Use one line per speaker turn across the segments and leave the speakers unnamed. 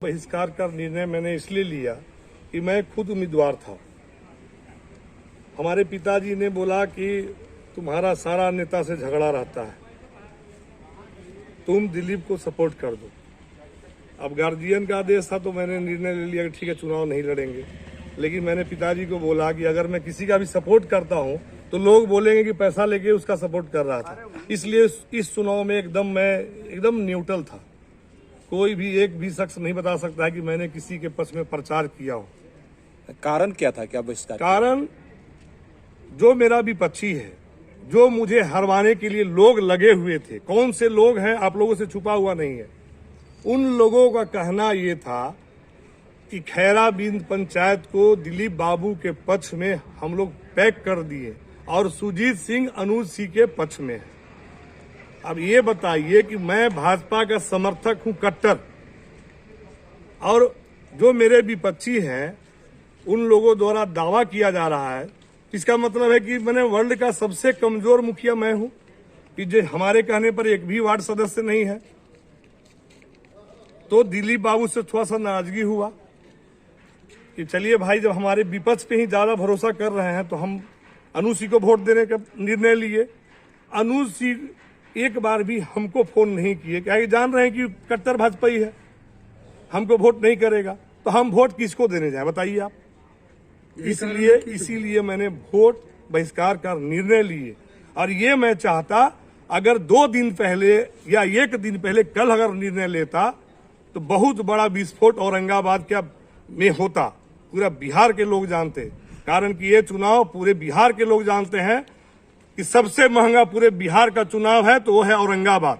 बहिष्कार का निर्णय मैंने इसलिए लिया कि मैं खुद उम्मीदवार था। हमारे पिताजी ने बोला कि तुम्हारा सारा नेता से झगड़ा रहता है, तुम दिलीप को सपोर्ट कर दो। अब गार्जियन का आदेश था तो मैंने निर्णय ले लिया कि ठीक है, चुनाव नहीं लड़ेंगे। लेकिन मैंने पिताजी को बोला कि अगर मैं किसी का भी सपोर्ट करता हूं तो लोग बोलेंगे कि पैसा लेके उसका सपोर्ट कर रहा था। इसलिए इस चुनाव में मैं एकदम न्यूट्रल था। कोई भी एक भी शख्स नहीं बता सकता है कि मैंने किसी के पक्ष में प्रचार किया हो।
कारण क्या था, क्या बहिष्कार?
कारण जो मेरा विपक्षी है, जो मुझे हरवाने के लिए लोग लगे हुए थे, कौन से लोग हैं आप लोगों से छुपा हुआ नहीं है। उन लोगों का कहना ये था कि खैरा बिंद पंचायत को दिलीप बाबू के पक्ष में हम लोग पैक कर दिए और सुजीत सिंह अनुज सिंह के पक्ष में है। अब ये बताइए कि मैं भाजपा का समर्थक हूं कट्टर, और जो मेरे विपक्षी हैं उन लोगों द्वारा दावा किया जा रहा है, इसका मतलब है कि मैंने वर्ल्ड का सबसे कमजोर मुखिया मैं हूं, कि जो हमारे कहने पर एक भी वार्ड सदस्य नहीं है। तो दिलीप बाबू से थोड़ा सा नाराजगी हुआ कि चलिए भाई, जब हमारे विपक्ष पे ही ज्यादा भरोसा कर रहे हैं तो हम अनुज सिंह को वोट देने का निर्णय लिए। अनुज सिंह एक बार भी हमको फोन नहीं किए, क्या जान रहे हैं कि कट्टर भाजपा ही है, हमको वोट नहीं करेगा, तो हम वोट किसको देने जाए बताइए आप। इसीलिए मैंने वोट बहिष्कार का निर्णय लिए। और ये मैं चाहता, अगर 2 दिन पहले या 1 दिन पहले कल अगर निर्णय लेता तो बहुत बड़ा विस्फोट औरंगाबाद क्या में होता, पूरा बिहार के लोग जानते। कारण कि ये चुनाव पूरे बिहार के लोग जानते हैं कि सबसे महंगा पूरे बिहार का चुनाव है तो वो है औरंगाबाद।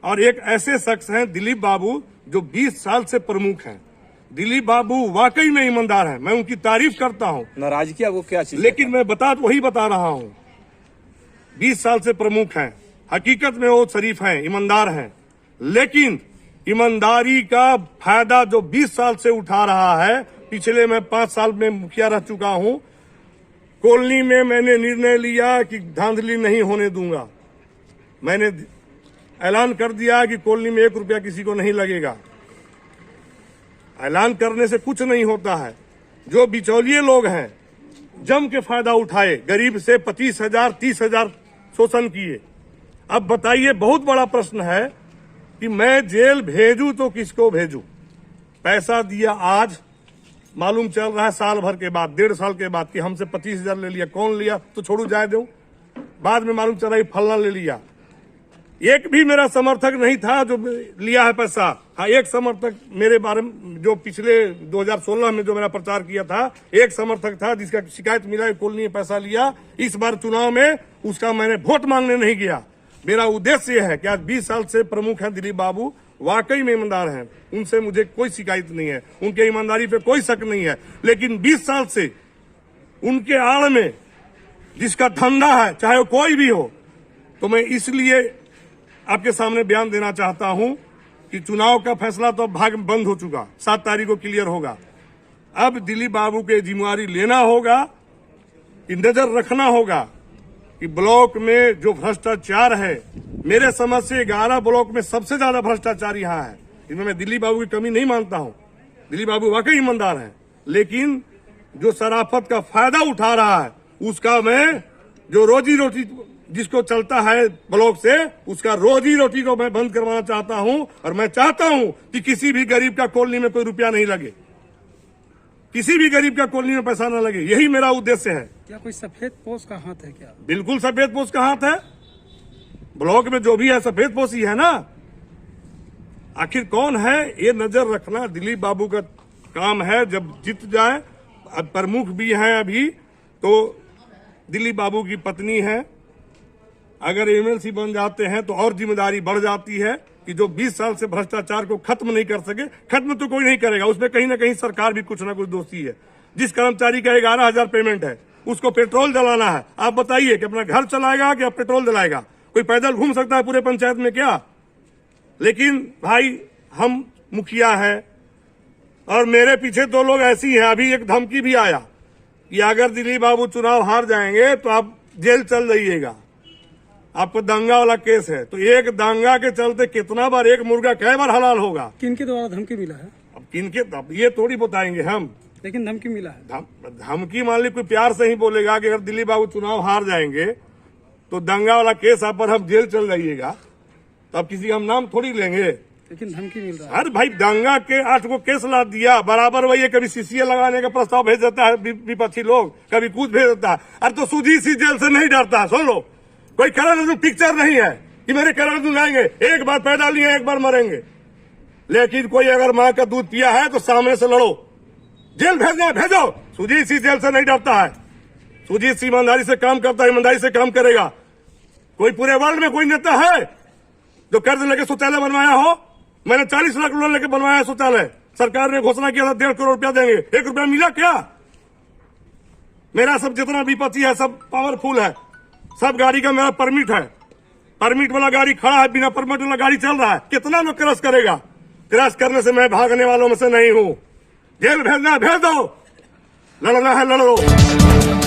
और एक ऐसे शख्स हैं दिलीप बाबू, जो 20 साल से प्रमुख हैं। दिलीप बाबू वाकई में ईमानदार हैं, मैं उनकी तारीफ करता हूं।
नाराजगी वो क्या चीज?
लेकिन मैं वही बता रहा हूं, 20 साल से प्रमुख हैं, हकीकत में वो शरीफ हैं, ईमानदार हैं। लेकिन ईमानदारी का फायदा जो 20 साल से उठा रहा है, पिछले मैं 5 साल में मुखिया रह चुका हूं। कॉलोनी में मैंने निर्णय लिया कि धांधली नहीं होने दूंगा। मैंने ऐलान कर दिया कि कॉलोनी में 1 रुपया किसी को नहीं लगेगा। ऐलान करने से कुछ नहीं होता है। जो बिचौलिए लोग हैं जम के फायदा उठाए, गरीब से 25,000 30,000 शोषण किए। अब बताइए, बहुत बड़ा प्रश्न है कि मैं जेल भेजूं तो किसको भेजूं। पैसा दिया आज, मालूम चल रहा है साल भर के बाद, 1.5 साल के बाद, कि हमसे 25,000 ले लिया। कौन लिया तो छोड़ू जाए दूं, बाद में मालूम चला फलना ले लिया। एक भी मेरा समर्थक नहीं था जो लिया है पैसा। हाँ, एक समर्थक मेरे बारे में, जो पिछले 2016 में जो मेरा प्रचार किया था, एक समर्थक था जिसका शिकायत मिला कि कॉलोनी में पैसा लिया। इस बार चुनाव में उसका मैंने वोट मांगने नहीं गया। मेरा उद्देश्य है कि आज 20 साल से प्रमुख हैं दिलीप बाबू, वाकई में ईमानदार हैं, उनसे मुझे कोई शिकायत नहीं है, उनके ईमानदारी पे कोई शक नहीं है। लेकिन 20 साल से उनके आड़ में जिसका धंधा है, चाहे वो कोई भी हो, तो मैं इसलिए आपके सामने बयान देना चाहता हूं कि चुनाव का फैसला तो भाग बंद हो चुका, 7 तारीख को क्लियर होगा। अब दिलीप बाबू के जिम्मेवारी लेना होगा, कि नजर रखना होगा कि ब्लॉक में जो भ्रष्टाचार है, मेरे समझ से 11 ब्लॉक में सबसे ज्यादा भ्रष्टाचार यहाँ है। इसमें मैं दिलीप बाबू की कमी नहीं मानता हूँ, दिलीप बाबू वाकई ईमानदार हैं। लेकिन जो शराफत का फायदा उठा रहा है, उसका मैं, जो रोजी रोटी जिसको चलता है ब्लॉक से, उसका रोजी रोटी को मैं बंद करवाना चाहता हूं। और मैं चाहता हूं कि किसी भी गरीब का कॉलोनी में कोई रुपया नहीं लगे, किसी भी गरीब का कॉलोनी में पैसा न लगे, यही मेरा उद्देश्य है।
क्या कोई सफेद पोस्ट का हाथ है क्या?
बिल्कुल सफेद पोस्ट का हाथ है। ब्लॉक में जो भी है सफेद पोस्ट ही है ना। आखिर कौन है, ये नजर रखना दिलीप बाबू का काम है। जब जीत जाए, अब प्रमुख भी हैं अभी, तो दिलीप बाबू की पत्नी है, अगर एमएलसी बन जाते हैं तो और जिम्मेदारी बढ़ जाती है कि जो 20 साल से भ्रष्टाचार को खत्म नहीं कर सके। खत्म तो कोई नहीं करेगा, उसमें कहीं ना कहीं सरकार भी कुछ ना कुछ दोषी है। जिस कर्मचारी का 11,000 पेमेंट है, उसको पेट्रोल जलाना है, आप बताइए कि अपना घर चलाएगा कि पेट्रोल जलाएगा? कोई पैदल घूम सकता है पूरे पंचायत में क्या? लेकिन भाई, हम मुखिया हैं और मेरे पीछे 2 लोग ऐसी हैं। अभी एक धमकी भी आया कि अगर दिलीप बाबू चुनाव हार जाएंगे तो आप जेल चल जाइएगा, आपको दंगा वाला केस है। तो एक दंगा के चलते कितना बार, एक मुर्गा कई बार हलाल होगा।
किनके द्वारा धमकी मिला है?
अब किनके अब ये थोड़ी बताएंगे हम।
लेकिन धमकी मिला है।
धमकी मान ली कोई प्यार से ही बोलेगा कि अगर दिलीप बाबू चुनाव हार जाएंगे तो दंगा वाला केस आप पर हम जेल चल जाइएगा, तो अब किसी का हम नाम थोड़ी लेंगे।
लेकिन धमकी मिल रहा है।
अरे भाई दंगा के 8 को केस ला दिया, बराबर वही है। कभी सीसीए लगाने का प्रस्ताव भेज देता है विपक्षी लोग, कभी कुछ भेज देता है। अरे तो सुधी सी जेल से नहीं डरता। सुन लो, कोई करण अर्जुन पिक्चर नहीं है कि मेरे करण अर्जुन आएंगे, एक बार पैदा लिए एक बार मरेंगे। लेकिन कोई अगर माँ का दूध पिया है तो सामने से लड़ो, जेल भेजना है भेजो। सुजीत सिंह जेल से नहीं डरता है। सुजीत सिंह ईमानदारी से काम करता है, ईमानदारी से काम करेगा। कोई पूरे वर्ल्ड में कोई नेता है जो कर्ज लेके शौचालय बनवाया हो? मैंने 40 लाख लोन लेके बनवाया है शौचालय। सरकार ने घोषणा किया था 1.5 करोड़ रुपया देंगे, 1 रुपया मिला क्या? मेरा सब जितना विपक्षी है सब पावरफुल है, सब गाड़ी का मेरा परमिट है। परमिट वाला गाड़ी खड़ा है, बिना परमिट वाला गाड़ी चल रहा है। कितना लोग क्रैश करेगा? क्रैश करने से मैं भागने वालों में से नहीं हूं। जेल भेजना है भेज दो, लड़ना है लड़ो।